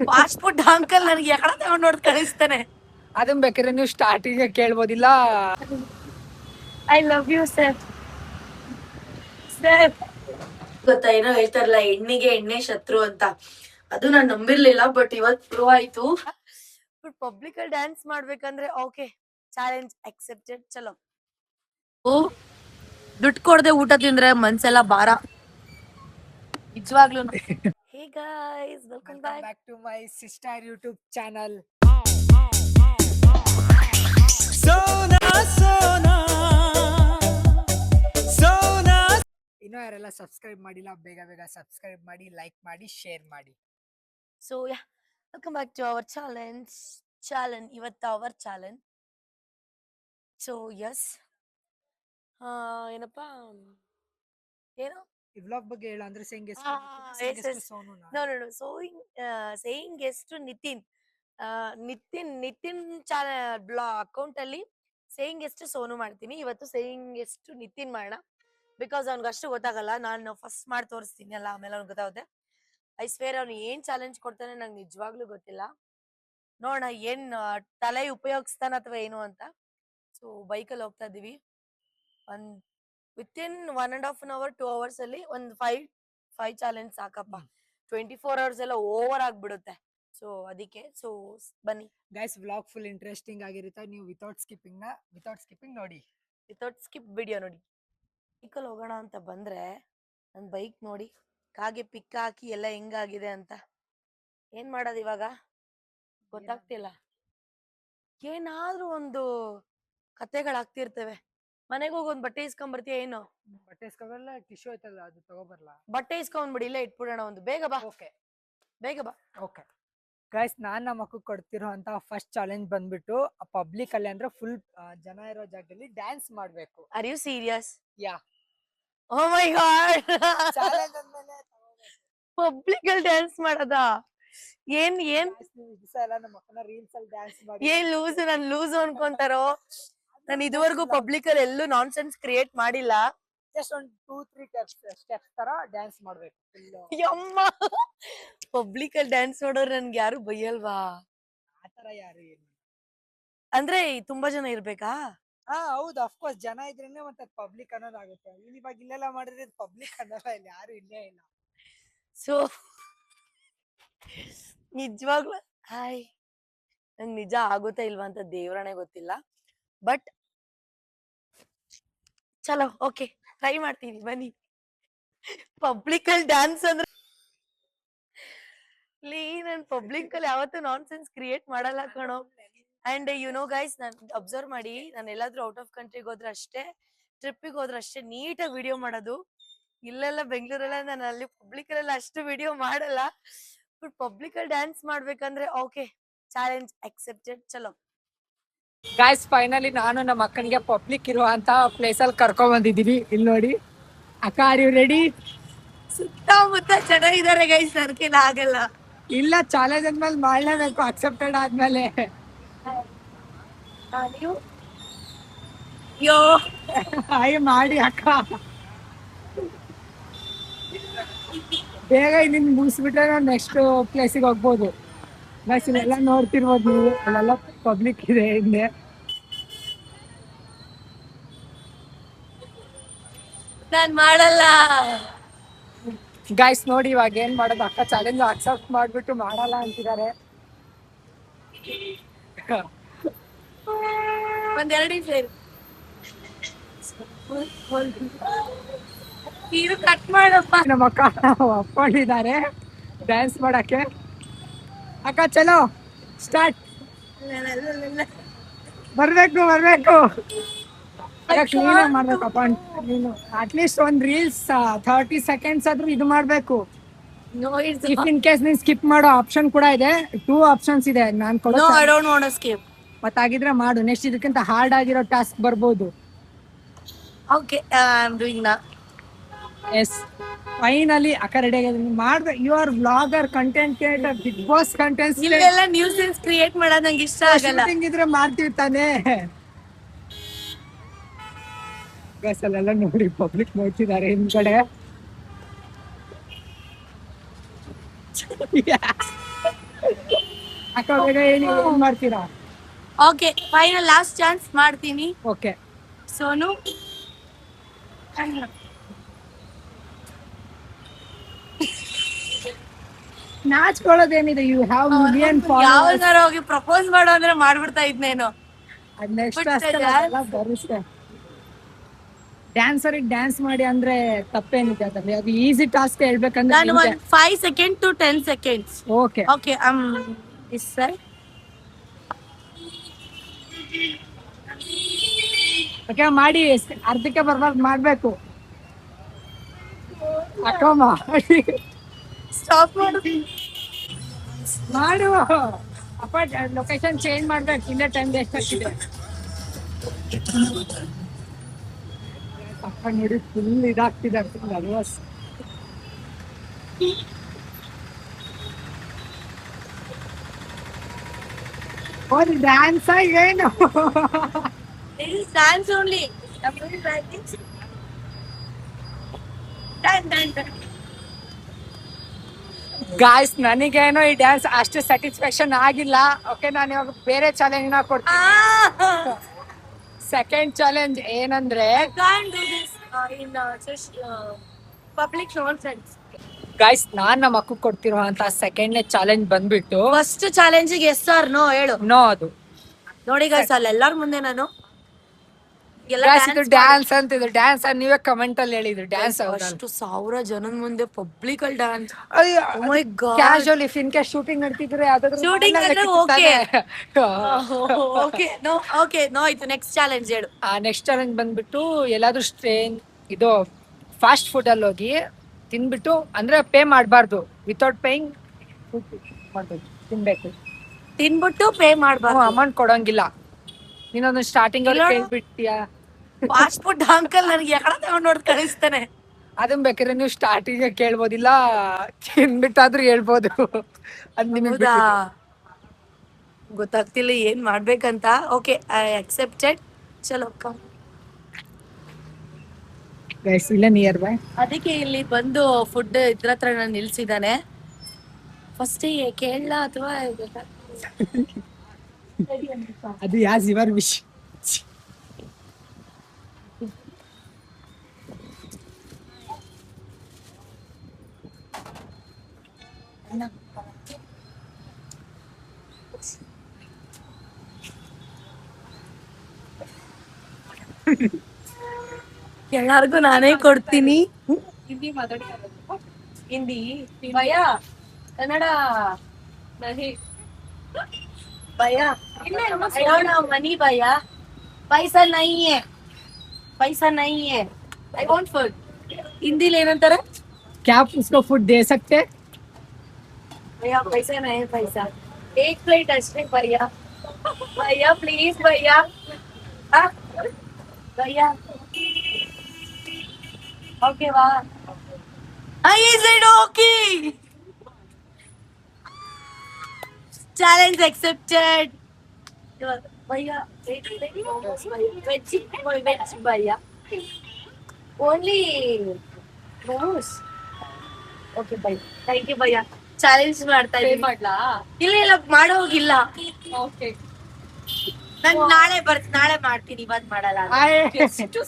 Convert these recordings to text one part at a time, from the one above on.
Passport uncle ನನಗೆ ಯಾಕಡೆ ತಗೊಂಡ್ ನೋಡ್ ಕಳಿಸ್ತಾನೆ. ಅದನ್ನ ಬೇಕಾದ್ರೆ ನೀವು ಸ್ಟಾರ್ಟಿಂಗ್ ಕೇಳ್ಬೋದಿಲ್ಲ. I love you sir. Sir ಗೊತ್ತಾ ಏನೋ ಹೇಳ್ತಾರಲ್ಲ, ಎಣ್ಣಿಗೆ ಎಣ್ಣೆ ಶತ್ರು ಅಂತ. ಅದು ನಾನ್ ನಂಬಿರ್ಲಿಲ್ಲ, ಬಟ್ ಇವತ್ ಪ್ರೂವ್ ಆಯ್ತು. ಬಟ್ ಪಬ್ಲಿಕ್ ಅಲ್ಲಿ ಡ್ಯಾನ್ಸ್ ಮಾಡ್ಬೇಕಂದ್ರೆ ಓಕೆ, ಚಾಲೆಂಜ್ ಅಕ್ಸೆಪ್ಟೆಡ್. ಚಲೋ. ಓ, ದುಡ್ಡು ಕೊಡದೆ ಊಟ ತಿಂದ್ರೆ ಮನ್ಸೆಲ್ಲ ಭಾರ ನಿಜವಾಗ್ಲೂ. Hey guys, welcome back to my sister YouTube channel. ಇನ್ನೂ ಯಾರೆಲ್ಲ ಸಬ್ಸ್ಕ್ರೈಬ್ ಮಾಡಿಲ್ಲ, ಬೇಗ ಬೇಗ ಸಬ್ಸ್ಕ್ರೈಬ್ ಮಾಡಿ, ಲೈಕ್ ಮಾಡಿ, ಶೇರ್ ಮಾಡಿ. So ya, welcome back to our challenge. ಇವತ್ತು ಅವರ್ ಚಾಲೆಂಜ್. ಸೊ ಎಸ್, ಏನಪ್ಪಾ, ಏನು ಈ ವ್ಲಾಗ್ ಬಗ್ಗೆ ಹೇಳ ಅಂದ್ರೆ ಸೇಯಿಂಗ್ ಎಷ್ಟು ನಿತಿನ್ ಅಕೌಂಟ್ ಅಲ್ಲಿ ಸೇಯಿಂಗ್ ಎಷ್ಟು ಸೋನು ಮಾಡ್ತೀನಿ. ಇವತ್ತು ಸೇಯಿಂಗ್ ಎಷ್ಟು ನಿತಿನ್ ಮಾಡೋಣ, ಬಿಕಾಸ್ ಅವ್ನಿಗೆ ಅಷ್ಟು ಗೊತ್ತಾಗಲ್ಲ. ನಾನು ಫಸ್ಟ್ ಮಾಡಿ ತೋರಿಸ್ತೀನಿ ಅಲ್ಲ, ಆಮೇಲೆ ಅವ್ನಿಗೆ ಗೊತ್ತಾಗುತ್ತೆ. ಐ ಸ್ವೇರ್ ಅವ್ನು ಏನ್ ಚಾಲೆಂಜ್ ಕೊಡ್ತಾನೆ ನಂಗೆ ನಿಜವಾಗ್ಲೂ ಗೊತ್ತಿಲ್ಲ. ನೋಡೋಣ ಏನ್ ತಲೆ ಉಪಯೋಗಿಸ್ತಾನ ಅಥವಾ ಏನು ಅಂತ. ಸೊ ಬೈಕಲ್ಲಿ ಹೋಗ್ತಾ ಇದೀವಿ. ವಿತಿನ್ 1.5 hour 2 hours ಅಲ್ಲಿ ಒಂದು 5 ಚಾಲೆಂಜ್ ಸಾಕಪ್ಪ. 24 hours ಎಲ್ಲ ಓವರ್ ಆಗ್ಬಿಡುತ್ತೆ. ಸೊ ಅದಕ್ಕೆ ಬನ್ನಿ ಗೈಸ್, ವ್ಲಾಗ್ ಫುಲ್ ಇಂಟ್ರೆಸ್ಟಿಂಗ್ ಆಗಿರುತ್ತೆ. ನೀವು ವಿತೌಟ್ ಸ್ಕಿಪ್ಪಿಂಗ್ ನೋಡಿ, ವಿತೌಟ್ ಸ್ಕಿಪ್ ವಿಡಿಯೋ ನೋಡಿ. ಬೈಕಲ್ಲಿ ಹೋಗೋಣ ಅಂತ ಬಂದ್ರೆ ನನ್ ಬೈಕ್ ನೋಡಿ ಕಾಗೆ ಪಿಕ್ ಹಾಕಿ ಎಲ್ಲ ಹೆಂಗಾಗಿದೆ ಅಂತ. ಏನ್ ಮಾಡೋದು ಇವಾಗ ಗೊತ್ತಾಗ್ತಿಲ್ಲ. ಏನಾದ್ರೂ ಒಂದು ಕತೆಗಳಾಗ್ತಿರ್ತವೆ. ಮನೆಗೆ ಹೋಗಿ ಒಂದ್ ಬಟ್ಟೆ ಇಸ್ಕೊಂಡ್ ಬರ್ತೀಯ ಏನು? ಬಟ್ಟೆ ಇಸ್ಕೊಂಬರಲ್ಲ, ಟಿಶ್ಯೂ ಐತಲ್ಲ ಅದು ತಗೋಬರ್ಲಾ? ಬಟ್ಟೆ ಇಸ್ಕೊಂಡ್ಬಿಡಿ, ಇಲ್ಲೇ ಇಟ್ಬಿಡೋಣ ಒಂದು. ಬೇಗ ಬಾ. ಓಕೆ, ಬೇಗ ಬಾ. ಓಕೆ ಗೈಸ್, ನಾನ್ ನಮ್ಮ ಮಕ್ಕಳು ಕೊಡ್ತಿರೋ ಅಂತ ಫಸ್ಟ್ ಚಾಲೆಂಜ್ ಬಂದ್ಬಿಟ್ಟು ಪಬ್ಲಿಕ್ ಅಲ್ಲಿ ಅಂದ್ರೆ ಫುಲ್ ಜನ ಇರೋ ಜಾಗದಲ್ಲಿ ಡ್ಯಾನ್ಸ್ ಮಾಡ್ಬೇಕು. Are you serious? Ya. Oh my god, challenge ಅಂದ್ಮೇಲೆ ಪಬ್ಲಿಕ್ ಅಲ್ಲಿ ಡ್ಯಾನ್ಸ್ ಮಾಡೋದಾ? ಏನ್ ನಮ್ಮ ಮಕ್ಕಳನ್ನ ರೀಲ್ಸ್ ಅಲ್ಲಿ ಡ್ಯಾನ್ಸ್ ಮಾಡಿ ಏನ್ ನಾನ್ ಲೂಸ್ ಅನ್ಕೊಂತಾರೋ. ನಾನು ಇದುವರೆಗೂ ಪಬ್ಲಿಕ್ ಅಲ್ಲಿ ಎಲ್ಲೂ ನಾನ್ ಸೆನ್ಸ್ ಕ್ರಿಯೇಟ್ ಮಾಡಿಲ್ಲ. ಜಸ್ಟ್ ಒಂದು 2-3 ಸ್ಟೆಪ್ಸ್ ತರ ಡ್ಯಾನ್ಸ್ ಮಾಡ್ಬೇಕು. ಯಮ್ಮ, ಪಬ್ಲಿಕ್ ಅಲ್ಲಿ ಡ್ಯಾನ್ಸ್ ಮಾಡೋರು ನನ್ಗೆ ಯಾರು ಬೈಯಲ್ವಾ? ಆತರ ಯಾರು ಏನು ಅಂದ್ರೆ ತುಂಬಾ ಜನ ಇರ್ಬೇಕಾ? ಹೌದು, ಅಫ್ಕೋರ್ಸ್ ಜನ ಇದ್ರೇನೆ ಮತ್ತೆ ಪಬ್ಲಿಕ್ ಅನ್ನೋದಾಗುತ್ತೆ. ಇವಾಗ ಇಲ್ಲೆಲ್ಲ ಮಾಡಿದ್ರೆ ಪಬ್ಲಿಕ್ ಅನ್ನೋಲ್ಲ, ಇಲ್ಲಿ ಯಾರು ಇಲ್ಲೇ ಇಲ್ಲ. ಸೊ ನಿಜವಾಗ್ಲೂ ಹಾಯ್, ನಂಗೆ ನಿಜ ಆಗುತ್ತಾ ಇಲ್ವಾ ಅಂತ ದೇವ್ರಣೆ ಗೊತ್ತಿಲ್ಲ. ಬಟ್ ಚಲೋ, ಓಕೆ, ಟ್ರೈ ಮಾಡ್ತೀನಿ ಬನ್ನಿ. ಪಬ್ಲಿಕ್ ಅಲ್ಲಿ ಡ್ಯಾನ್ಸ್ ಅಂದ್ರೆ ನನ್ ಪಬ್ಲಿಕ್ ಅಲ್ಲಿ ಯಾವತ್ತೂ ನಾನ್ ಸೆನ್ಸ್ ಕ್ರಿಯೇಟ್ ಮಾಡಲ್ಲ ಕಣೋ. ಅಂಡ್ ಯು ನೋ ಗೈಸ್, ನಾನ್ ಅಬ್ಸರ್ವ್ ಮಾಡಿ, ನಾನು ಎಲ್ಲಾದ್ರೂ ಔಟ್ ಆಫ್ ಕಂಟ್ರಿಗೆ ಹೋದ್ರೆ ಅಷ್ಟೇ, ಟ್ರಿಪ್ಪಿಗೆ ಹೋದ್ರೆ ಅಷ್ಟೇ ನೀಟಾಗಿ ವಿಡಿಯೋ ಮಾಡೋದು. ಇಲ್ಲೆಲ್ಲ ಬೆಂಗಳೂರೆಲ್ಲ ನಾನು ಅಲ್ಲಿ ಪಬ್ಲಿಕ್ ಅಲ್ಲೆಲ್ಲ ಅಷ್ಟು ವಿಡಿಯೋ ಮಾಡಲ್ಲ. ಬಟ್ ಪಬ್ಲಿಕ್ ಅಲ್ಲಿ ಡ್ಯಾನ್ಸ್ ಮಾಡ್ಬೇಕಂದ್ರೆ ಓಕೆ, ಚಾಲೆಂಜ್ ಅಕ್ಸೆಪ್ಟೆಡ್. ಚಲೋ ಗೈಸ್, ಫೈನಲಿ ನಾನು ನಮ್ಮ ಅಕ್ಕನಿಗೆ ಪಬ್ಲಿಕ್ ಇರುವಂತ ಪ್ಲೇಸ್ ಅಲ್ಲಿ ಕರ್ಕೊಂಡ್ ಬಂದಿದೀನಿ. ಇಲ್ಲಿ ನೋಡಿ ಅಕ್ಕ, ಆರ್ ಯು ರೆಡಿ? ಸುತ್ತಮುತ್ತ ಚೆನ್ನಾಗಿದ್ದಾರೆ ಗೈಸ್, ಸರ್ಕಿಲ್ ಆಗಲ್ಲ. ಇಲ್ಲ, ಚಾಲೆಂಜ್ ಅಂದ್ಮೇಲೆ ಮಾಡ್ಲೇಬೇಕು, ಅಕ್ಸೆಪ್ಟೆಡ್ ಆದ್ಮೇಲೆ. ಯೋ ಹಾಯ್ ಮಾಡಿ ಅಕ್ಕ, ಬೇಗ ಇದನ್ನ ಮುಗಿಸ್ಬಿಟ್ರೆ ನಾವು ನೆಕ್ಸ್ಟ್ ಪ್ಲೇಸಿಗೆ ಹೋಗ್ಬೋದು. ಗೈಸ್, ಇಲ್ಲೆಲ್ಲ ನೋಡ್ತಿರ್ಬೋದು ನೀವು, ಅಲ್ಲೆಲ್ಲ ಪಬ್ಲಿಕ್ ಇದೆ ಹಿಂದೆ. ನಾನ್ ಮಾಡಲ್ಲ. ಗೈಸ್ ನೋಡಿ, ಇವಾಗ ಏನ್ ಮಾಡೋದು, ಅಕ್ಕ ಚಾಲೆಂಜ್ ಅಕ್ಸೆಪ್ಟ್ ಮಾಡ್ಬಿಟ್ಟು ಮಾಡಲ್ಲ ಅಂತಿದ್ದಾರೆ. ಒಂದೆರಡು ಇದು ಕಟ್ ಮಾಡಪ್ಪ. ನಮ್ಮ ಅಕ್ಕ ಒಪ್ಕೊಂಡಿದ್ದಾರೆ ಡ್ಯಾನ್ಸ್ ಮಾಡಕ್ಕೆ. ಅಕ್ಕ ಚಲೋ ಸ್ಟಾರ್ಟ್. ಬರ್ಬೇಕು ಕ್ಲೀನ್ ಮಾಡ್ಬೇಕಪ್ಪ ನೀನು. ಅಟ್ಲೀಸ್ಟ್ ಒಂದ್ ರೀಲ್ಸ್ 30 seconds ಆದ್ರೂ ಇದು ಮಾಡ್ಬೇಕು. ಇಫ್ ಇನ್ ಕೇಸ್ ನೀನ್ ಸ್ಕಿಪ್ ಮಾಡೋ ಆಪ್ಷನ್ ಕೂಡ ಇದೆ. 2 ಆಪ್ಷನ್ಸ್ ಇದೆ ನಾನ್ ಕೊಡೋ. I don't want to skip. ಮತ್ತಾಗಿದ್ರೆ ಮಾಡು. ನೆಕ್ಸ್ಟ್ ಇದಕ್ಕಿಂತ ಹಾರ್ಡ್ ಆಗಿರೋ ಟಾಸ್ಕ್ ಬರ್ಬೋದು. ಓಕೆ, ಐ ಆಮ್ ಡೂಯಿಂಗ್ ನಾ. ಎಸ್, ಫೈನಲಿ ಅಕ್ಕ ರೆಡಿ ಆಗಿದ್ದೀನಿ. ಮಾಡ್ಬೇಕು. You are vlogger, content creator, big boss content. ಇಲ್ಲೆಲ್ಲ ನ್ಯೂಸೆನ್ಸ್ ಕ್ರಿಯೇಟ್ ಮಾಡೋದು ನಂಗೆ ಇಷ್ಟ ಆಗಲ್ಲ. ಇದ್ರೆ ಮಾಡ್ತೀವಿ ತಾನೇ. ಗೈಸ್, ಅಲ್ಲೆಲ್ಲ ನೋಡಿ ಪಬ್ಲಿಕ್ ನೋಡ್ತಿದ್ದಾರೆ ಹಿಂದ್ಗಡೆ. ಬೇಗ ಹೇಳಿ ಏನ್ ಮಾಡ್ತೀರಾ? ಓಕೆ ಫೈನಲ್ ಲಾಸ್ಟ್ ಚಾನ್ಸ್ ಮಾಡ್ತೀನಿ. ಓಕೆ ಸೋನು ನಾಚ್ಕೊಳ್ಳೋದೇನಿದೆ, ಯು ಹ್ಯಾವ್ ಮಿಲಿಯನ್ ಯಾವಾಗ ಹೋಗಿ ಪ್ರಪೋಸ್ ಮಾಡೋ ಅಂದ್ರೆ ಮಾಡ್ಬಿಡ್ತಾ ಇದ್ನೇನು. ನೆಕ್ಸ್ಟ್ But ಅದೆಲ್ಲ ಬರುತ್ತೆ. ಡ್ಯಾನ್ಸರಿಗೆ ಡ್ಯಾನ್ಸ್ ಮಾಡಿ ಅಂದ್ರೆ ತಪ್ಪೇನಿದೆ ಅದ್ರಲ್ಲಿ, ಅದು ಈಸಿ ಟಾಸ್ಕ್ ಹೇಳ್ಬೇಕಂದ್ರೆ ನಾನು ಒಂದು 5 seconds to 10 seconds. Okay okay this side. Okay ಮಾಡಿ, ಅರ್ಧಕ್ಕೆ ಬರ್ಬಾರ್ದು ಮಾಡ್ಬೇಕು. ಅಕ್ಕಮ್ಮ ಸ್ಟಾಪ್ ಮಾಡು. ಮಾಡು ಅಪ್ಪ, ಲೊಕೇಶನ್ ಚೇಂಜ್ ಮಾಡ್ಬೇಕು, ಇಲ್ಲೇ ಟೈಮ್ ವೇಸ್ಟ್ ಆಗ್ತಿದೆ. ಅಪ್ಪ ನೋಡಿ ಫುಲ್ ಇದಾಗ್ತಿದೆ, ನರ್ವಸ್. ಒಂದು ಡ್ಯಾನ್ಸ್ ಏನು This is dance only. I'm doing practice. Done. Guys, ನನಗೇನೋ ಈ ಡ್ಯಾನ್ಸ್ ಅಷ್ಟು ಸ್ಯಾಟಿಸ್ಫ್ಯಾಕ್ಷನ್ ಆಗಿಲ್ಲ. ಓಕೆ, ನಾನು ಇವಾಗ ಬೇರೆ ಚಾಲೆಂಜ್ ನ ಕೊಡ್ತೀನಿ. ಸೆಕೆಂಡ್ ಚಾಲೆಂಜ್ ಏನಂದ್ರೆ, I can't do this in such public nonsense. Guys, ನಾನ್ ನಮ್ಮ ಅಕ್ಕ ಕೊಡ್ತಿರೋ ಅಂತ ಸೆಕೆಂಡ್ನೇ ಚಾಲೆಂಜ್ ಬಂದ್ಬಿಟ್ಟು ಫಸ್ಟ್ ಚಾಲೆಂಜಿಗೆ ಎಸ್ ಆರ್ ನೋ ಹೇಳು. ನೋ. ಅದು ನೋಡಿ ಗೈಸ್, ಅಲ್ಲಿ ಎಲ್ಲಾರ ಮುಂದೆ ನಾನು ಎಲ್ಲ ಗಾಯ್ಸ್, ಇದು ಡ್ಯಾನ್ಸ್ ಅಂತ, ಇದು ಡ್ಯಾನ್ಸ್ ನೀವೇ ಕಮೆಂಟ್ ಅಲ್ಲಿ ಹೇಳಿದ್ರು ಡ್ಯಾನ್ಸ್. ಅಷ್ಟು 1000 ಜನದ ಮುಂದೆ ಪಬ್ಲಿಕ್ ಅಲ್ಲಿ dance. Casual, if in case shooting ನಡ್ತಿದ್ರೆ Shooting ಅಂದ್ರೆ ಓಕೆ ನೋ ಆಯ್ತು. ನೆಕ್ಸ್ಟ್ ಚಾಲೆಂಜ್ ಹೇಳು. ನೆಕ್ಸ್ಟ್ ಚಾಲೆಂಜ್ ಬಂದ್ಬಿಟ್ಟು ಎಲ್ಲಾದ್ರೂ ಇದು ಫಾಸ್ಟ್ ಫುಡ್ ಅಲ್ಲಿ ಹೋಗಿ ತಿನ್ಬಿಟ್ಟು, ಅಂದ್ರೆ ಪೇ ಮಾಡಬಾರ್ದು, ವಿತೌಟ್ ಪೇಯಿಂಗ್ ಮಾಡ್ಬೇಕು, ತಿನ್ಬೇಕು. ತಿನ್ಬಿಟ್ಟು ಪೇ ಮಾಡ್ಬಾರ್ದು, ಅಮೌಂಟ್ ಕೊಡಂಗಿಲ್ಲ. ನೀನೊಂದು ಸ್ಟಾರ್ಟಿಂಗ್ ಅಲ್ಲಿ ಇಲ್ಲ. ಕೇಳ್ಬಿಟ್ಟಿಯಾ ಫಾಸ್ಟ್ ಫುಡ್ ಅಂಕಲ್ ನನಗೆ ಯಾಕಡೆ ತಗೊಂಡ್ ನೋಡಿ ಕಳಿಸ್ತಾನೆ. ಅದನ್ನ ಬೇಕಾದ್ರೆ ನೀವು ಸ್ಟಾರ್ಟಿಂಗ್ ಕೇಳ್ಬೋದಿಲ್ಲ, ತಿನ್ಬಿಟ್ಟಾದ್ರೂ ಹೇಳ್ಬೋದು. ಅದ್ ನಿಮಗೆ ಹೌದಾ, ಗೊತ್ತಾಗ್ತಿಲ್ಲ ಏನ್ ಮಾಡ್ಬೇಕಂತ. Okay, I accepted. ಚಲೋ ಗೈಸ್, ಇಲ್ಲ ನಿಯರ್ ಬೈ. ಅದಕ್ಕೆ ಇಲ್ಲಿ ಬಂದು ಫುಡ್ ಇದ್ರ ಹತ್ರ ನಾನು ನಿಲ್ಸಿದ್ದಾನೆ. ಫಸ್ಟ್ ಕೇಳಲ್ಲ ಅಥವಾ ಅದು ಯಾಸ್ ಯುವರ್ ವಿಶ್. ಎಲ್ಲಾರ್ಗು ನಾನೇ ಕೊಡ್ತೀನಿ. ಹಿಂದಿ ಭಯ, ಕನ್ನಡ ಭಯ, ಮನಿ ಭಯ. ಪೈಸಾ ನಹೀ ಹೈ, ಐ ವಾಂಟ್ ಫುಡ್. ಹಿಂದಿಲಿ ಏನಂತಾರೆ? क्या आप उसको फूड दे सकते? भैया पैसा नहीं, पैसा एक प्लेट अष्टे भैया. भैया प्लीज भैया, भैया ओके वाह. I said okay. Challenge accepted. भैया veg भैया only momos. Okay bye, thank you ಭಯ್ಯ. ಚಾಲೆಂಜ್ ಮಾಡ್ತಾ ಇದ್ದೀನಿ. ಇಲ್ಲ ಮಾಡೋ ಹೋಗಿಲ್ಲ. ನಾನು ನಾಳೆ ಮಾಡ್ತೀನಿ, ಇವತ್ತು ಮಾಡಲ್ಲ.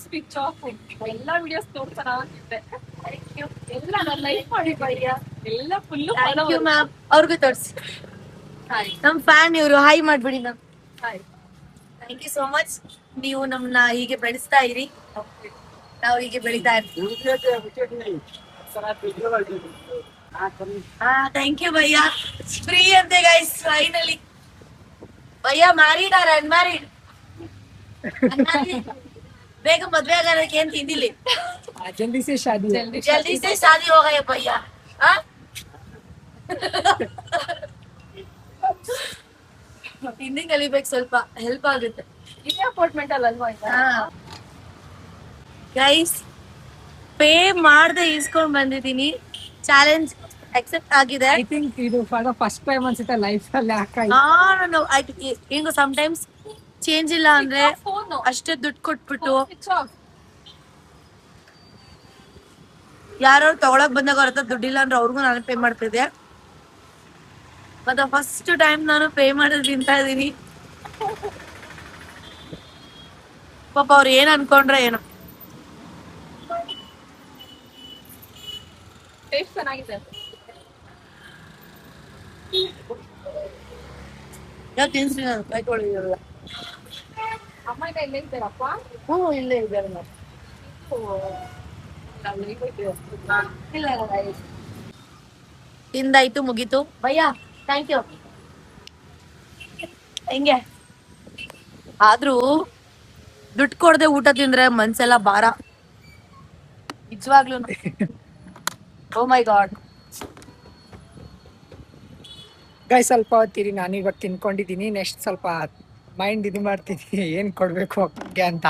ಸ್ವಿಚ್ ಆಫ್ ಎಲ್ಲ ವಿಡಿಯೋಸ್ ನೋಡ್ತಾನ ಎಲ್ಲ ನನ್ನ ಲೈಫ್ ಮಾಡಿ ಭಯ್ಯ, ಎಲ್ಲ ಫುಲ್. Thank you ma'am. ಅವ್ರಿಗೂ ತೋರಿಸಿ, ನಮ್ ಫ್ಯಾನ್ ಇವರು. ಹಾಯ್ ಮಾಡ್ಬಿಡಿ ma'am. Thank you so much. ನೀವು ನಮ್ಮನ್ನ ಹೀಗೆ ಬೆಳೆಸ್ತಾ ಇರಿ, ನಾವು ಹೀಗೆ ಬೆಳಿತಾ ಇರ್ತೀವಿ. ಥ್ಯಾಂಕ್ ಯು ಭಯ್ಯ. ಫ್ರೀ ಅಂತೆ ಗೈಸ್ ಫೈನಲಿ. ಭಯ್ಯ ಮ್ಯಾರಿಡ್ ಆರ್ ಅನ್ಮ್ಯಾರಿಡ್? ಬೇಗ ಮದ್ವೆ ಆಗೋದಕ್ಕೆ ಏನ್ ತಿಂದಿಲ್ಲ. ಜಲ್ದಿ ಸೇ ಶಾದಿ ಜಲ್ದಿ ಸೇ ಶಾದಿ ಹೋಗ ಭಯ್ಯ. ಹಿಂದಿ ಕಲಿಬೇಕು, ಸ್ವಲ್ಪ ಹೆಲ್ಪ್ ಆಗುತ್ತೆ. ಇದೇ ಅಪಾರ್ಟ್ಮೆಂಟ್ ಅಲ್ವಾ ಗೈಸ್? ಪೇ ಮಾಡ್ದೆ ಇಸ್ಕೊಂಡ್ ಬಂದಿದ್ದೀನಿ. ಚಾಲೆಂಜ್ ಅಕ್ಸೆಪ್ಟ್ ಆಗಿದೆ. ಐ ಥಿಂಕ್ ಇದು ಫಾರ್ ದ ಫಸ್ಟ್ ಟೈಮ್ ಅನ್ಸುತ್ತೆ ಲೈಫ್ ಅಲ್ಲಿ. ಹಿಂಗ ಸಮ್ ಟೈಮ್ಸ್ ಚೇಂಜ್ ಇಲ್ಲ ಅಂದ್ರೆ ಅಷ್ಟೇ ದುಡ್ಡು ಕೊಟ್ಬಿಟ್ಟು ಯಾರು ತಗೊಳಕ್ ಬಂದಾಗ ಅವ್ರ ಹತ್ರ ದುಡ್ಡಿಲ್ಲ ಅಂದ್ರೆ ಅವ್ರಿಗೂ ನಾನು ಪೇ ಮಾಡ್ತಿದ್ದೆ. ಮತ್ತೆ ಫಸ್ಟ್ ಟೈಮ್ ನಾನು ಪೇ ಮಾಡೋದು ತಿಂತಾ ಇದೀನಿ. ಪಾಪ ಅವ್ರು ಏನ್ ಅನ್ಕೊಂಡ್ರೆ ಏನೋ. ಟೇಸ್ಟ್ ಚೆನ್ನಾಗಿದೆ. ಯಾವ ತಿನ್ಸಿ ನಾನು ಕೈ ತೊಳೆದಿರಲ್ಲ. ಅಮ್ಮ ಈಗ ಇಲ್ಲೇ ಇದ್ದಾರಪ್ಪ. ಇಲ್ಲೇ ಇದ್ದಾರೆ ನಾವು. ತಿಂದಾಯ್ತು ಮುಗೀತು. ಭಯ್ಯ ಥ್ಯಾಂಕ್ ಯು. ಹೆಂಗೆ ಆದ್ರೂ ದುಡ್ಡು ಕೊಡದೆ ಊಟ ತಿಂದ್ರೆ ಮನ್ಸೆಲ್ಲ ಭಾರ ನಿಜವಾಗ್ಲೂ. ಓ ಮೈ ಗಾಡ್. ಗೈ ಸ್ವಲ್ಪ ಹೊತ್ತಿರಿ, ನಾನು ಇವಾಗ ತಿನ್ಕೊಂಡಿದ್ದೀನಿ. ನೆಕ್ಸ್ಟ್ ಸ್ವಲ್ಪ ಮೈಂಡ್ ಇದು ಮಾಡ್ತೀನಿ ಏನ್ ಕೊಡ್ಬೇಕು ಅಕ್ಕಗೆ ಅಂತ.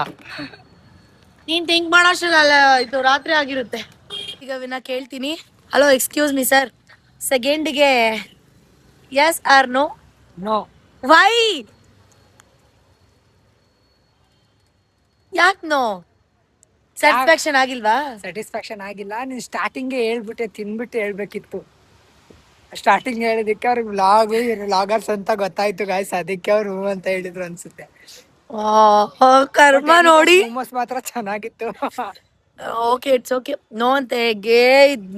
ನೀನ್ ಥಿಂಕ್ ಮಾಡೋಷ್ಟಲ್ಲ ಇದು ರಾತ್ರಿ ಆಗಿರುತ್ತೆ. ಈಗ ವಿನ ಕೇಳ್ತೀನಿ. ಹಲೋ ಎಕ್ಸ್ಕ್ಯೂಸ್ ಮಿ ಸರ್, ಸೆಕೆಂಡ್ಗೆ yes or no? No. Why? ಯಾಕ್ ನೋ? ಸ್ಯಾಟಿಸ್ಫ್ಯಾಕ್ಷನ್ ಆಗಿಲ್ವಾ? ಸ್ಯಾಟಿಸ್ಫ್ಯಾಕ್ಷನ್ ಆಗಿಲ್ಲ. ನೀನ್ ಸ್ಟಾರ್ಟಿಂಗ್ ಹೇಳ್ಬಿಟ್ಟೆ, ತಿನ್ಬಿಟ್ಟು ಹೇಳ್ಬೇಕಿತ್ತು. ಸ್ಟಾರ್ಟಿಂಗ್ ಹೇಳಿದಕ್ಕೆ ಅವ್ರಿಗೆ ವ್ಲಾಗರ್ಸ್ ಅಂತ ಗೊತ್ತಾಯ್ತು ಗಾಯ್ಸ್, ಅದಕ್ಕೆ ಅವ್ರು ಅಂತ ಹೇಳಿದ್ರು ಅನ್ಸುತ್ತೆ. ಕರ್ಮ ನೋಡಿ. ಮೊಮೋಸ್ ಮಾತ್ರ ಚೆನ್ನಾಗಿತ್ತು. Okay it's okay. ನೋ ಅಂತ ಹೇಗೆ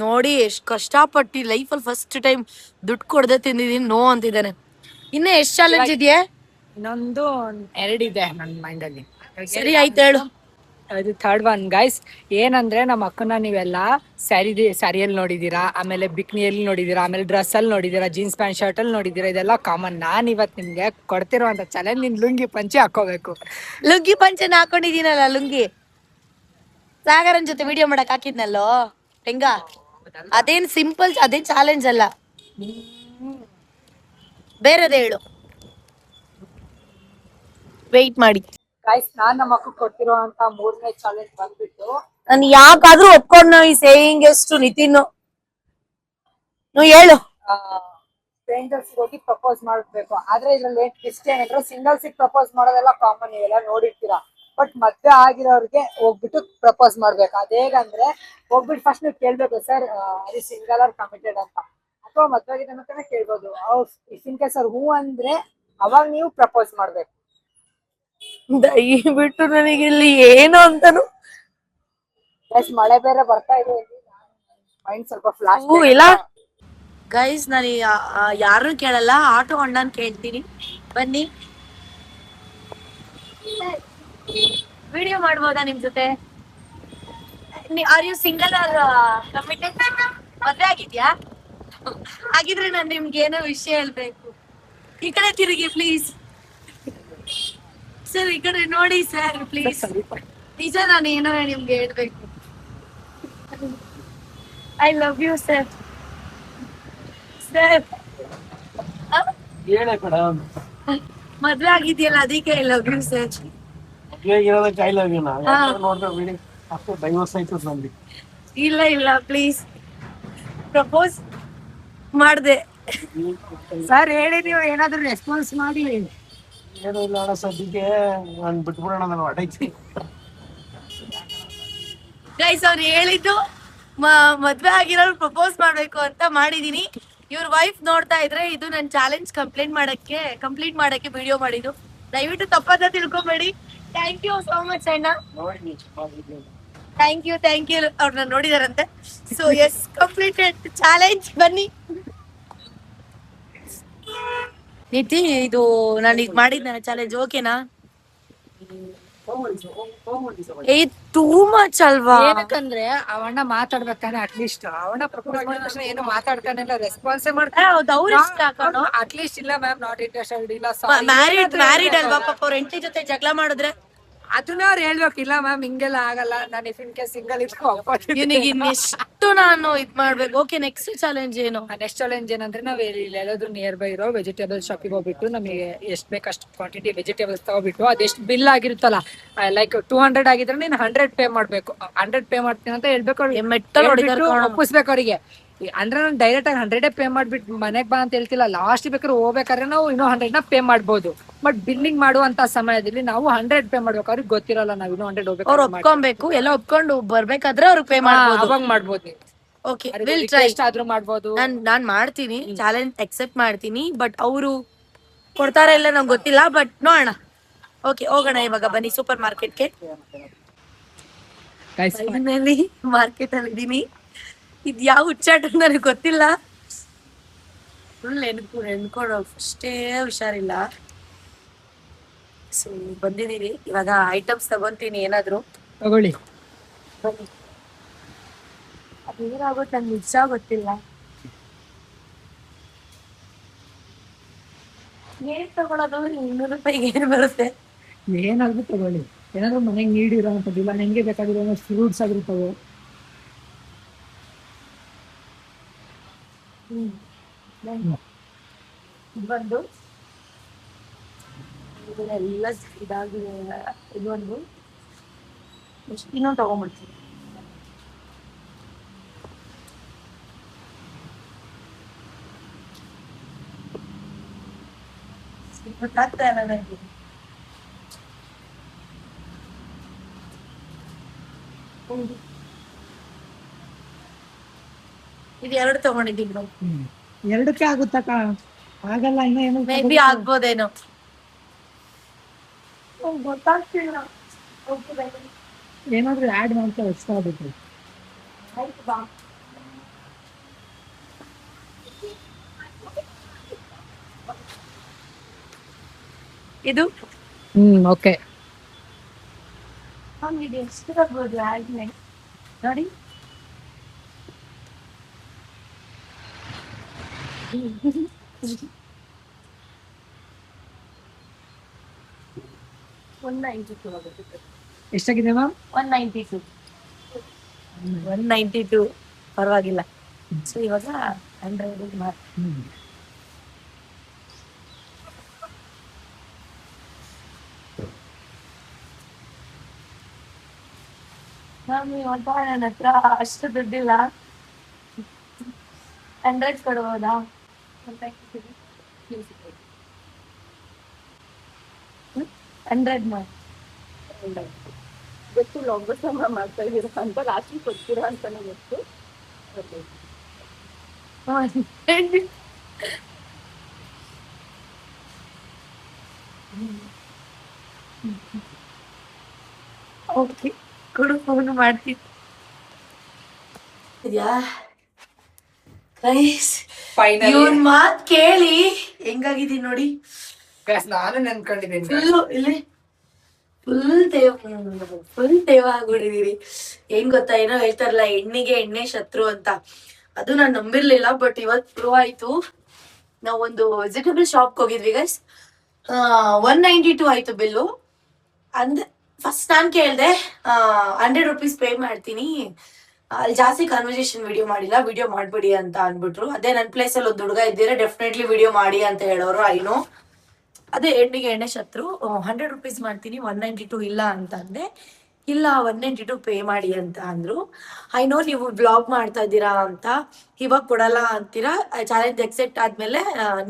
ನೋಡಿ ಎಷ್ಟು ಕಷ್ಟಪಟ್ಟು ಲೈಫಲ್ಲಿ ಫಸ್ಟ್ ಟೈಮ್ ದುಡ್ಡು ಕೊಡದೆ ತಿಂದಿದ್ದೀನಿ. ನೋ ಅಂತಿದ್ದಾನೆ. ಇನ್ನ ಎಷ್ಟು ಚಾಲೆಂಜ್ ಇದೆಯಾ? ಇನ್ನೊಂದು 2 ಇದೆ ನನ್ನ ಮೈಂಡ್ ಅಲ್ಲಿ. ಸರಿ ಆಯ್ತು ಹೇಳು. ಅದು ಥರ್ಡ್ ಒನ್ ಗೈಸ್. ಏನಂದ್ರೆ ನಮ್ಮ ಅಕ್ಕನ ನೀವೆಲ್ಲ ಸ್ಯಾರಿಯಲ್ಲಿ ನೋಡಿದೀರಾ, ಆಮೇಲೆ ಬಿಕ್ನಿಯಲ್ಲಿ ನೋಡಿದೀರಾ, ಆಮೇಲೆ ಡ್ರೆಸ್ ಅಲ್ಲಿ ನೋಡಿದೀರಾ, ಜೀನ್ಸ್ ಪ್ಯಾಂಟ್ ಶರ್ಟ್ ಅಲ್ಲಿ ನೋಡಿದೀರಾ. ಇದೆಲ್ಲ ಕಾಮನ್. ನಾನ್ ಇವತ್ತು ನಿಮ್ಗೆ ಕೊಡ್ತಿರುವಂತ ಚಾಲೆಂಜ್, ನಿನ್ ಲುಂಗಿ ಪಂಚೆ ಹಾಕೋಬೇಕು. ಲುಂಗಿ ಪಂಚೆನ ಹಾಕೊಂಡಿದ್ದೀನಲ್ಲ, ಲುಂಗಿ ಸಾಗರನ್ ಜೊತೆ ವಿಡಿಯೋ ಮಾಡಕ್ ಹಾಕಿದ್ನಲ್ಲೋ ಹೆಂಗ. ಅದೇನ್ ಸಿಂಪಲ್, ಅದೇನ್ ಚಾಲೆಂಜ್ ಅಲ್ಲ, ಬೇರೆದೇ ಹೇಳು. ವೆಯ್ಟ್ ಮಾಡಿ ಗೈಸ್, ನಾನ್ ನಮ್ಮ ಅಕ್ಕ ಕೊಟ್ಟಿರುವಂತ 3ನೇ ಚಾಲೆಂಜ್ ಬಂದ್ಬಿಟ್ಟು, ನಾನು ಯಾಕಾದ್ರೂ ಒಪ್ಕೊಂಡು ಈ ಸೇಯಿಂಗ್ ಎಷ್ಟು ನಿತಿನ್ ನೀವು ಹೇಳು. ಸ್ಟ್ರೇಂಜರ್ಸ್ ಹೋಗಿ ಪ್ರಪೋಸ್ ಮಾಡ್ಬೇಕು. ಆದ್ರೆ ಇದ್ರಲ್ಲಿ ಏನ್ ಟ್ವಿಸ್ಟ್ ಏನಂದ್ರೆ, ಸಿಂಗಲ್ಸ್ ಪ್ರಪೋಸ್ ಮಾಡೋದೆಲ್ಲ ಕಾಮನ್, ನೀವೆಲ್ಲ ನೋಡಿರ್ತೀರಾ. ಬಟ್ ಮದ್ವೆ ಆಗಿರೋರ್ಗೆ ಹೋಗ್ಬಿಟ್ಟು ಪ್ರಪೋಸ್ ಮಾಡ್ಬೇಕು. ಅದೇಗಂದ್ರೆ ಹೋಗ್ಬಿಟ್ಟು ಫಸ್ಟ್ ನೀವು ಕೇಳ್ಬೇಕು, ಸರ್ ಅದು ಸಿಂಗಲ್ ಆರ್ ಕಮಿಟೆಡ್ ಅಂತ, ಅಥವಾ ಮದ್ವೆ ಆಗಿದೆ ಅಂತಾನೆ ಕೇಳ್ಬೋದು. ಇಫ್ ಇನ್ ಕೇಸ್ ಅವ್ರು ಹೂ ಅಂದ್ರೆ ಅವಾಗ ನೀವು ಪ್ರಪೋಸ್ ಮಾಡ್ಬೇಕು. ದಯವಿಟ್ಟು ನನಗೆ ಇಲ್ಲಿ ಏನು ಅಂತಾನು ಮಳೆ ಬೇರೆ ಬರ್ತಾ ಇದೆ, ಮೈಂಡ್ ಸ್ವಲ್ಪ ಫ್ಲಾಶ್ ಇಲ್ಲ. ಗೈಸ್ ನಾನು ಯಾರನ್ನು ಕೇಳಲ್ಲ, ಆಟೋ ಅಣ್ಣನ್ ಕೇಳ್ತೀನಿ. ಬನ್ನಿ ವಿಡಿಯೋ ಮಾಡ್ಬೋದಾ ನಿಮ್ ಜೊತೆ? Are you single or committed? ಮದ್ವೆ ಆಗಿದ್ಯಾ? ಹಾಗಿದ್ರೆ ನಾನು ನಿಮ್ಗೆ ಏನೋ ವಿಷಯ ಹೇಳ್ಬೇಕು. ಈ ಕಡೆ ತಿರುಗಿ ಪ್ಲೀಸ್ ಸರ್, ಈ ಕಡೆ ನೋಡಿ ಸರ್ ಪ್ಲೀಸ್. ನಿಜ, ನಾನು ಏನೋ ನಿಮ್ಗೆ ಹೇಳ್ಬೇಕು. I love you sir. Sir ಮದ್ವೆ ಆಗಿದ್ಯಲ್ಲ ಅದಕ್ಕೆ ಐ ಲವ್ ಯು ಸರ್. ಇಲ್ಲ ಇಲ್ಲ ಪ್ಲೀಸ್ ಪ್ರಪೋಸ್ ಮಾಡ್ದೆ. ಸರ್ ಹೇಳಿ, ನೀವು ಏನಾದ್ರು ರೆಸ್ಪಾನ್ಸ್ ಮಾಡಿ. ಏನು ಇಲ್ಲ ಅಣ್ಣ, ಸದ್ಯಕ್ಕೆ ನಾನು ಬಿಟ್ಬಿಡೋಣ, ನಾನು ಹೊಡೈತಿ. ಗೈಸ್ ಅವ್ರು ಹೇಳಿದ್ದು ಮದ್ವೆ ಆಗಿರೋರು ಪ್ರಪೋಸ್ ಮಾಡ್ಬೇಕು ಅಂತ ಮಾಡಿದೀನಿ. ಇವ್ರ ವೈಫ್ ನೋಡ್ತಾ ಇದ್ರೆ ಇದು ನನ್ನ ಚಾಲೆಂಜ್ ಕಂಪ್ಲೀಟ್ ಮಾಡಕ್ಕೆ ವಿಡಿಯೋ ಮಾಡಿದ್ದು. ದಯವಿಟ್ಟು ತಪ್ಪದ ತಿಳ್ಕೊಬೇಡಿ. ಥ್ಯಾಂಕ್ ಯು ಸೋ ಮಚ್ ಅಣ್ಣ. ಥ್ಯಾಂಕ್ ಯು ಅವ್ರನ್ನ ನೋಡಿದಾರಂತೆ. So yes, completed challenge. ಬನ್ನಿ ನಿತಿ, ಇದು ನಾನು ಈಗ ಮಾಡಿದ್ನ ಚಾಲೆಂಜ್ ಓಕೆನಾ? ಟೂ ಮಚ್ ಅಲ್ವಾ? ಏನಕ್ಕಂದ್ರೆ ಅವಣ್ಣ ಮಾತಾಡ್ಬೇಕಾನೆ, ಅಟ್ಲೀಸ್ಟ್ ಅವಣ್ಣ ಪ್ರಪೋಸ್ ಮಾಡಿದ ತಕ್ಷಣ ಏನು ಮಾತಾಡ್ತಾನೆ ಇಲ್ಲ, ರೆಸ್ಪಾನ್ಸೇ ಮಾಡ್ತಾನೆ. ಹೌದು, ಅವ್ರ ಇಷ್ಟ ಹಾಕೋಣ. ಅಟ್ಲೀಸ್ಟ್ ಇಲ್ಲ ಮ್ಯಾಮ್, ನಾಟ್ ಇಂಟ್ರೆಸ್ಟೆಡ್, ಇಲ್ಲ ಮ್ಯಾರಿಡ್ ಅಲ್ವಾ ಪಾಪ, ಅವ್ರ ಹೆಂಡತಿ ಜೊತೆ ಜಗಳ ಮಾಡಿದ್ರೆ ಅದನ್ನ ಅವ್ರು ಹೇಳ್ಬೇಕಿಲ್ಲ ಮ್ಯಾಮ್, ಹಿಂಗೆಲ್ಲ ಆಗಲ್ಲ, ನಾನು ಇಫ್ ಇನ್ ಕೇಸ್ ಸಿಂಗಲ್ ಇವನಿಗೆ ಇನ್ನೆಷ್ಟು ನಾನು ಇದ್ ಮಾಡ್ಬೇಕು. ಓಕೆ, ನೆಕ್ಸ್ಟ್ ಚಾಲೆಂಜ್ ಏನು? ನೆಕ್ಸ್ಟ್ ಚಾಲೆಂಜ್ ಏನಂದ್ರೆ, ನಾವ್ ಎಲ್ಲಾದ್ರೂ ನಿಯರ್ ಬೈ ಇರೋ ವೆಜಿಟೇಬಲ್ ಶಾಪಿಗೆ ಹೋಗ್ಬಿಟ್ಟು ನಮಗೆ ಎಷ್ಟು ಬೇಕಷ್ಟು ಕ್ವಾಂಟಿಟಿ ವೆಜಿಟೇಬಲ್ಸ್ ತಗೋಬಿಟ್ಟು ಅದೆಷ್ಟು ಬಿಲ್ ಆಗಿರುತ್ತಲ್ಲ, ಲೈಕ್ 200 ಆಗಿದ್ರೆ ನೀನು 100 ಪೇ ಮಾಡ್ಬೇಕು. 100 ಪೇ ಮಾಡ್ತೀನಿ ಅಂತ ಹೇಳ್ಬೇಕು, ಒಪ್ಪಿಸ್ಬೇಕು ಅವರಿಗೆ. ಅಂದ್ರೆ ನಾನು ಡೈರೆಕ್ಟ್ ಆಗಿ 100 ಪೇ ಮಾಡ್ಬಿಟ್ಟು ಮನೆಗ್ ಬಾ ಅಂತ ಹೇಳ್ತಿಲ್ಲ. ಲಾಸ್ಟ್ ಬೇಕಾದ್ರೆ ಹೋಗ್ಬೇಕಾದ್ರೆ ನಾವು ಇನ್ನೂ 100 ಪೇ ಮಾಡ್ಬೋದು. ಬಟ್ ಬಿಲ್ಲಿಂಗ್ ಮಾಡುವಂತ ಸಮಯದಲ್ಲಿ ನಾವು 100 ಪೇ ಮಾಡ್ಬೇಕು. ಅವ್ರಿಗೆ ಗೊತ್ತಿರಲ್ಲ ನಾವು ಇನ್ನೂ 100 ಹೋಗ್ಬೇಕು. ಅವ್ರು ಒಪ್ಕೊಬೇಕು, ಎಲ್ಲ ಒಪ್ಕೊಂಡು ಬರ್ಬೇಕಾದ್ರೆ ಅವ್ರಿಗೆ ಪೇ ಮಾಡ್ಬೋದು. ಅವಾಗ ಮಾಡ್ಬೋದು. Okay will try. ರಿಕ್ವೆಸ್ಟ್ ಆದ್ರೂ ಮಾಡ್ಬೋದು. ನಾನ್ ಮಾಡ್ತೀನಿ, ಚಾಲೆಂಜ್ ಅಕ್ಸೆಪ್ಟ್ ಮಾಡ್ತೀನಿ. ಬಟ್ ಅವರು ಕೊಡ್ತಾರ ಇಲ್ಲ ನಂಗೆ ಗೊತ್ತಿಲ್ಲ, ಬಟ್ ನೋಡೋಣ. ಓಕೆ ಹೋಗೋಣ ಇವಾಗ, ಬನ್ನಿ ಸೂಪರ್ ಮಾರ್ಕೆಟ್ಗೆ. Guys, ಫೈನಲಿ ಮಾರ್ಕೆಟ್ ಅಲ್ಲಿ ಇದೀನಿ. ಇದ್ ಯಾವ ಹುಚ್ಚಾಟ ನನಗೆ ಗೊತ್ತಿಲ್ಲ. ಫುಲ್ ಎನ್ಕೊಂಡು ಅಷ್ಟೇ ಹುಷಾರಿಲ್ಲ. ಸೊ ಬಂದಿದೀನಿ ಇವಾಗ, ಐಟಮ್ಸ್ ತಗೊಂತೀನಿ ಏನಾದ್ರು. ತಗೊಳ್ಳಿ. ಬನ್ನಿ. ಅದೇನಾಗುತ್ತೆ ನಂಗೆ ನಿಜ ಗೊತ್ತಿಲ್ಲ. ಏನ್ ತಗೊಳೋದು? 200 ರೂಪಾಯಿಗೆ ಏನ್ ಬರುತ್ತೆ? ಏನಾದ್ರು ತಗೊಳ್ಳಿ, ಏನಾದ್ರು ಮನೆಗೆ ನೀಡಿರೋ ಅಂತದಿಲ್ಲ, ನಿಮ್ಗೆ ಬೇಕಾಗಿರೋ ಫ್ರೂಟ್ಸ್ ಆಗಿರ್ತವೆ. ಬಂದು ಇದೆಲ್ಲ ಇದಾಗಿದೆ. ಇದೊಂದು ಇನ್ನೊಂದು ತಗೊಂಡ್ಬಿಡ್ತೀನಿ. ಗೊತ್ತಾಗ್ತಾ ಇಲ್ಲ ನನಗೆ. ಇದು 2 ತಗೊಂಡಿದ್ದೀನಿ. ಎರಡಕ್ಕೆ ಆಗುತ್ತಕ್ಕ? ಆಗಲ್ಲ, ಇನ್ನ ಏನು ಮೇ ಬಿ ಆಗ್ಬೋದೇನೋ, ಗೊತ್ತಾಗ್ತಿಲ್ಲ. ಏನಾದ್ರು ಆಡ್ ಮಾಡ್ತಾ ಇಷ್ಟ ಆಗುತ್ತೆ. ಆಯ್ತು ಬಾ. ಇದು ಓಕೆ. ಇದು ಎಷ್ಟು ಆಗ್ಬೋದು ಆದ್ಮೇಲೆ ನೋಡಿ. ಎಷ್ಟಾಗಿದೆ ಮ್ಯಾಮ್? 192 ಪರವಾಗಿಲ್ಲ. ಸೊ ಇವಾಗ 100 ಮಾಡಿ. ಇವತ್ತ ನನ್ನ ಹತ್ರ ಅಷ್ಟು ದುಡ್ಡಿಲ್ಲ. 100 ಕೊಡ್ಬೋದಾ? 100 ಮಾಡಿ. ಗೊತ್ತಿಲ್ಲ, ಒಂಬತ್ತು ಮಾಡ್ತಾ ಇದ್ದೀರಾ ಅಂತ ಲಾಸ್ಟಿಗೆ ಕೊಡ್ತೀರಾ ಅಂತಾನೆ ಗೊತ್ತು. ಓಕೆ ಕೊಡು, ಫೋನ್ ಮಾಡ್ತೀನಿ. ಇವನ್ ಮಾತ್ ಕೇಳಿ ಹೆಂಗಾಗಿದೀನಿ ನೋಡಿ. ನಾನು ನೆನ್ಕೊಂಡಿದ್ದೀನಿ. ಇಲ್ಲಿ ಫುಲ್ ತೇವ ಆಗ್ಬಿಟ್ಟಿದೀರಿ. ಏನ್ ಗೊತ್ತಾ, ಏನೋ ಹೇಳ್ತಾರಲ್ಲ ಎಣ್ಣೆಗೆ ಎಣ್ಣೆ ಶತ್ರು ಅಂತ, ಅದು ನಾನ್ ನಂಬಿರ್ಲಿಲ್ಲ. ಬಟ್ ಇವತ್ ಪ್ರೂವ್ ಆಯ್ತು. ನಾವ್ ಒಂದು ವೆಜಿಟೇಬಲ್ ಶಾಪ್ ಹೋಗಿದ್ವಿ ಗೈಸ್. 192 ಆಯ್ತು ಬಿಲ್ಲು. ಅಂದ್ರೆ ಫಸ್ಟ್ ನಾನ್ ಕೇಳ್ದೆ 100 ರೂಪೀಸ್ ಪೇ ಮಾಡ್ತೀನಿ, ಅಲ್ಲಿ ಜಾಸ್ತಿ ಕನ್ವರ್ಸೇಷನ್ ವಿಡಿಯೋ ಮಾಡಿಲ್ಲ, ವಿಡಿಯೋ ಮಾಡ್ಬಿಡಿ ಅಂತ ಅನ್ಬಿಟ್ರು. ಅದೇ ನನ್ ಪ್ಲೇಸ್ ಅಲ್ಲಿ ಒಂದು ಹುಡುಗ ಇದ್ದೀರಾ, ಡೆಫಿನೆಟ್ಲಿ ವಿಡಿಯೋ ಮಾಡಿ ಅಂತ ಹೇಳೋರು. ಐನೋ ಅದೇ ಎಣ್ಣೆಗೆ ಎಣ್ಣೆ ಶತ್ರು. 100 ರೂಪೀಸ್ ಮಾಡ್ತೀನಿ, 192 ಇಲ್ಲ ಅಂತ ಅಂದೆ. ಇಲ್ಲ 192 ಪೇ ಮಾಡಿ ಅಂತ ಅಂದ್ರು. ಐನೋ ನೀವು ಬ್ಲಾಗ್ ಮಾಡ್ತಾ ಇದ್ದೀರಾ ಅಂತ, ಇವಾಗ ಕೊಡಲ್ಲ ಅಂತೀರಾ, ಚಾಲೆಂಜ್ ಎಕ್ಸೆಪ್ಟ್ ಆದ್ಮೇಲೆ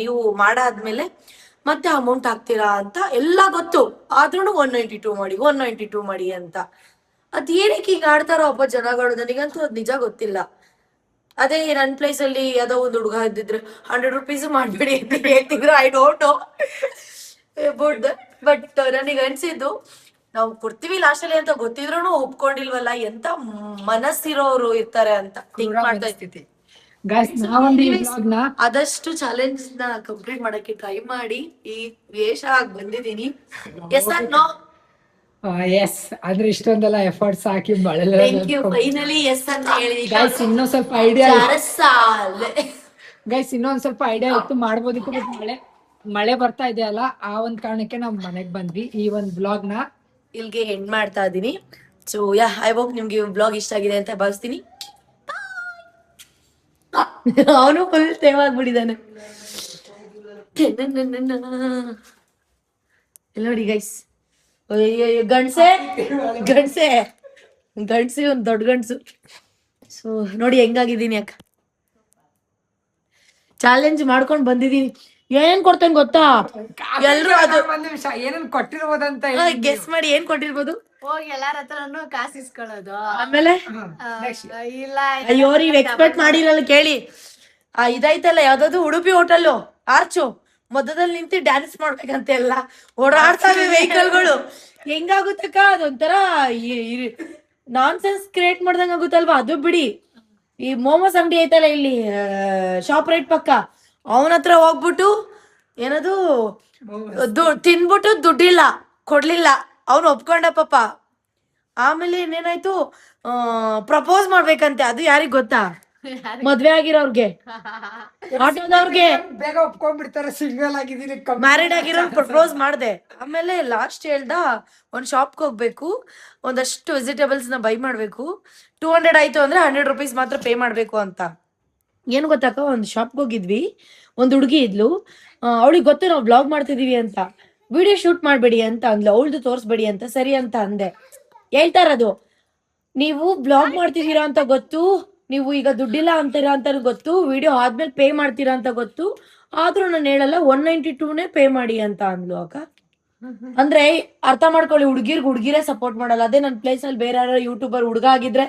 ನೀವು ಮಾಡಾದ್ಮೇಲೆ ಮತ್ತೆ ಅಮೌಂಟ್ ಹಾಕ್ತೀರಾ ಅಂತ ಎಲ್ಲ ಗೊತ್ತು. ಆದ್ರೂ 192 ಮಾಡಿ ಅಂತ. ಅದ್ ಏನಕ್ಕೆ ಈಗ ಆಡ್ತಾರೋ ಹಬ್ಬ ಜನಗಳು, ನನಗಂತೂ ಅದ್ ನಿಜ ಗೊತ್ತಿಲ್ಲ. ಅದೇ ನನ್ ಪ್ಲೇಸ್ ಅಲ್ಲಿ ಯಾವ್ದೋ ಒಂದು ಹುಡುಗ ಇದ್ದಿದ್ರೆ 100 ರೂಪೀಸ್ ಮಾಡ್ಬಿಡಿ ಅಂತ ಹೇಳ್ತಿದ್ರು. I don't know about that. But ನನಗೆ ಅನ್ಸಿದ್ದು, ನಾವು ಕೊಡ್ತೀವಿ ಲಾಸ್ಟ್ ಅಲ್ಲಿ ಅಂತ ಗೊತ್ತಿದ್ರು ಒಪ್ಕೊಂಡಿಲ್ವಲ್ಲ, ಎಂತ ಮನಸ್ಸಿರೋರು ಇರ್ತಾರೆ ಅಂತ ಥಿಂಕ್ ಮಾಡ್ತಾ ಇರ್ತಿದ್ದೆ. ಆದಷ್ಟು ಚಾಲೆಂಜ್ ನ ಕಂಪ್ಲೀಟ್ ಮಾಡಕ್ಕೆ ಟ್ರೈ ಮಾಡಿ ಈ ವೇಷ ಆಗಿ ಬಂದಿದ್ದೀನಿ. S or no? ಎಸ್, ಆದ್ರೆ ಇಷ್ಟೊಂದೆಲ್ಲ ಎಫರ್ಟ್ಸ್ ಹಾಕಿ ಥ್ಯಾಂಕ್ ಯು. ಫೈನಲಿ ಎಸ್ ಅಂತ ಹೇಳಿ. ಗೈಸ್ ಇನ್ನೊಂದ್ ಸ್ವಲ್ಪ ಐಡಿಯಾ ಸಾಲ ಇತ್ತು, ಮಾಡ್ಬೋದಿತ್ತು. ಬಟ್ ಮಳೆ ಬರ್ತಾ ಇದೆಯಲ್ಲ, ಆ ಒಂದ್ ಕಾರಣಕ್ಕೆ ನಾವ್ ಮನೆಗ್ ಬಂದ್ವಿ. ಈ ಒಂದ್ ಬ್ಲಾಗ್ ನ ಇಲ್ಗೆ ಎಂಡ್ ಮಾಡ್ತಾ ಇದೀನಿ. ಸೊ ಯಾ, ಐ ಹೋಪ್ ನಿಮ್ಗೆ ಬ್ಲಾಗ್ ಇಷ್ಟ ಆಗಿದೆ ಅಂತ ಭಾವಿಸ್ತೀನಿ. ಅವನು ಫುಲ್ ಸೇವ್ ಆಗ್ಬಿಟ್ಟಿದ್ದಾನೆ. ನೋಡಿ ಗೈಸ್, ಗಂಡ್ಸೆ ಒಂದ್ ದೊಡ್ಡ ಗಂಡ್ಸು. ಸೊ ನೋಡಿ ಹೆಂಗಾಗಿದ್ದೀನಿ ಅಕ್ಕ. ಚಾಲೆಂಜ್ ಮಾಡ್ಕೊಂಡ್ ಬಂದಿದೀನಿ. ಏನ್ ಕೊಡ್ತೇನೆ ಗೊತ್ತಾ? ಎಲ್ರು ಅದು ಒಂದ್ ನಿಮಿಷ ಏನೇನ್ ಕೊಟ್ಟಿರ್ಬೋದಂತ ಗೆಸ್ ಮಾಡಿ. ಏನ್ ಕೊಟ್ಟಿರ್ಬೋದು? ಹೋಗಿ ಎಲ್ಲಾರ ಹತ್ರನು ಕಾಸು ಇಸ್ಕೊಳ್ಳೋದು. ಆಮೇಲೆ ಇಲ್ಲ ಅಯ್ಯೋ ನೀವ್ ಎಕ್ಸ್ಪೆಕ್ಟ್ ಮಾಡಿರಲ್ಲ ಕೇಳಿ. ಇದೈತಲ್ಲ ಯಾವ್ದಾದ್ರು ಉಡುಪಿ ಹೋಟೆಲ್ಲು ಆರ್ಚು ಮಧ್ಯದಲ್ಲಿ ನಿಂತು ಡ್ಯಾನ್ಸ್ ಮಾಡ್ಬೇಕಂತೆ ಎಲ್ಲ ಓಡಾಡ್ತಾವೆ ವೆಹಿಕಲ್ಗಳು. ಹೆಂಗಾಗುತ್ತಕ್ಕ ಅದೊಂಥರ ನಾನ್ ಸೆನ್ಸ್ ಕ್ರಿಯೇಟ್ ಮಾಡ್ದಂಗ ಆಗುತ್ತಲ್ವಾ. ಅದು ಬಿಡಿ, ಈ ಮೋಮೋಸ್ ಅಂಗಡಿ ಐತಲ್ಲ ಇಲ್ಲಿ ಶಾಪ್ ರೈಟ್ ಪಕ್ಕ, ಅವನ ಹತ್ರ ಹೋಗ್ಬಿಟ್ಟು ಏನದು ತಿನ್ಬಿಟ್ಟು ದುಡ್ಡಿಲ್ಲ ಕೊಡ್ಲಿಲ್ಲ, ಅವ್ನು ಒಪ್ಕೊಂಡ ಪಾಪ. ಆಮೇಲೆ ಇನ್ನೇನಾಯ್ತು, ಪ್ರಪೋಸ್ ಮಾಡ್ಬೇಕಂತೆ. ಅದು ಯಾರಿಗ್ ಗೊತ್ತಾ? ಮದ್ವೆ ಆಗಿರೋರ್ಗೆ, ಆಟೋದವ್ರಿಗೆ. ಬೇಗ ಒಪ್ಕೊಂಡ್ಬಿಡ್ತಾರೆ, ಸಿಂಗಲ್ ಆಗಿದ್ದೀನಿ. ಮ್ಯಾರಿಡ್ ಆಗಿರೋ ಪ್ರಪೋಸ್ ಮಾಡ್ದೆ. ಆಮೇಲೆ ಲಾಸ್ಟ್ ಹೇಳ್ದ ಒಂದ್ ಶಾಪ್ಗೆ ಹೋಗ್ಬೇಕು, ಒಂದಷ್ಟು ವೆಜಿಟೇಬಲ್ಸ್ ನ ಬೈ ಮಾಡ್ಬೇಕು, 200 ಆಯ್ತು ಅಂದ್ರೆ 100 rupees ಮಾತ್ರ ಪೇ ಮಾಡ್ಬೇಕು ಅಂತ. ಏನ್ ಗೊತ್ತಾಕ, ಒಂದ್ ಶಾಪ್ಗೆ ಹೋಗಿದ್ವಿ, ಒಂದ್ ಹುಡುಗಿ ಇದ್ಲು, ಅವಳಿಗೆ ಗೊತ್ತು ನಾವು ಬ್ಲಾಗ್ ಮಾಡ್ತಿದೀವಿ ಅಂತ. ವಿಡಿಯೋ ಶೂಟ್ ಮಾಡ್ಬೇಡಿ ಅಂತ ಅಂದ್ಲು, ಅವಳ್ದು ತೋರ್ಸ್ಬೇಡಿ ಅಂತ. ಸರಿ ಅಂತ ಅಂದೆ. ಹೇಳ್ತಾ ಇರೋದು, ನೀವು ಬ್ಲಾಗ್ ಮಾಡ್ತಿದೀರಾ ಅಂತ ಗೊತ್ತು, ನೀವು ಈಗ ದುಡ್ಡಿಲ್ಲ ಅಂತೀರಾ ಅಂತ ಗೊತ್ತು, ವಿಡಿಯೋ ಆದ್ಮೇಲೆ ಪೇ ಮಾಡ್ತೀರಾ ಅಂತ ಗೊತ್ತು, ಆದ್ರೂ ನಾನು ಹೇಳಲ್ಲ 192ನೇ ಪೇ ಮಾಡಿ ಅಂತ ಅಂದ್ಲು ಅಕ್ಕ. ಅಂದ್ರೆ ಅರ್ಥ ಮಾಡ್ಕೊಳ್ಳಿ, ಹುಡ್ಗಿರೇ ಸಪೋರ್ಟ್ ಮಾಡಲ್ಲ. ಅದೇ ನನ್ನ ಪ್ಲೇಸ್ ಅಲ್ಲಿ ಬೇರೆ ಯಾರು ಯೂಟ್ಯೂಬರ್ ಹುಡ್ಗ ಆಗಿದ್ರೆ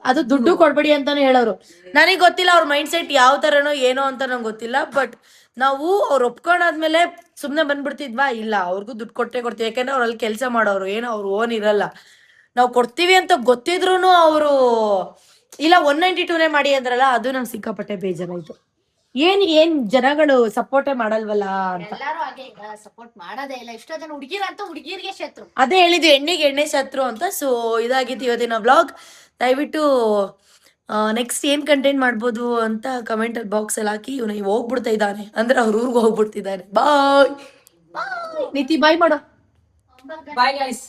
ಅದು ದುಡ್ಡು ಕೊಡ್ಬೇಡಿ ಅಂತಾನೆ ಹೇಳೋರು. ನನಗ್ ಗೊತ್ತಿಲ್ಲ ಅವ್ರ ಮೈಂಡ್ ಸೆಟ್ ಯಾವ ತರನೋ ಏನೋ ಅಂತ ನಂಗೆ ಗೊತ್ತಿಲ್ಲ. ಬಟ್ ನಾವು ಅವ್ರು ಒಪ್ಕೊಂಡಾದ್ಮೇಲೆ ಸುಮ್ನೆ ಬಂದ್ಬಿಡ್ತಿದ್ವಾ? ಇಲ್ಲ, ಅವ್ರಿಗೂ ದುಡ್ಡು ಕೊಡ್ತೀವಿ. ಯಾಕಂದ್ರೆ ಅವ್ರು ಅಲ್ಲಿ ಕೆಲಸ ಮಾಡೋರು, ಏನೋ ಅವ್ರು ಓನ್ ಇರಲ್ಲ. ನಾವು ಕೊಡ್ತೀವಿ ಅಂತ ಗೊತ್ತಿದ್ರು ಅವರು ಇಲ್ಲ 192ನೇ ಮಾಡಿ ಅಂದ್ರಲ್ಲ, ಅದು ನಂಗೆ ಸಿಕ್ಕಾಪಟ್ಟೆ ಬೇಜಾರಾಯ್ತು. ಏನ್ ಜನಗಳು ಸಪೋರ್ಟೇ ಮಾಡಲ್ವಲ್ಲ ಅಂತ. ಎಲ್ಲಾರು ಹಾಗೆ ಈಗ ಸಪೋರ್ಟ್ ಮಾಡೋದೇ ಇಲ್ಲ. ಎಷ್ಟೋ ಜನ ಹುಡುಗಿರಂತೂ ಹುಡುಗಿರಿಗೆ ಶತ್ರು. ಅದೇ ಹೇಳಿದ್ವಿ, ಹೆಣ್ಣಿಗೆ ಎಣ್ಣೆ ಶತ್ರು ಅಂತ. ಸೊ ಇದಾಗಿತ್ತು ಇವತ್ತಿನ ವ್ಲಾಗ್. ದಯವಿಟ್ಟು ನೆಕ್ಸ್ಟ್ ಏನ್ ಕಂಟೆಂಟ್ ಮಾಡ್ಬೋದು ಅಂತ ಕಮೆಂಟ್ ಬಾಕ್ಸ್ ಅಲ್ಲಿ ಹಾಕಿ. ಇವ್ನು ಹೋಗ್ಬಿಡ್ತಾ ಇದ್ದಾನೆ ಅಂದ್ರೆ ಅವ್ರ ಊರ್ಗೆ ಹೋಗ್ಬಿಡ್ತಿದ್ದಾನೆ. ಬಾಯ್ ನೀತಿ, ಬಾಯ್ ಮಾಡೋ. Bye guys.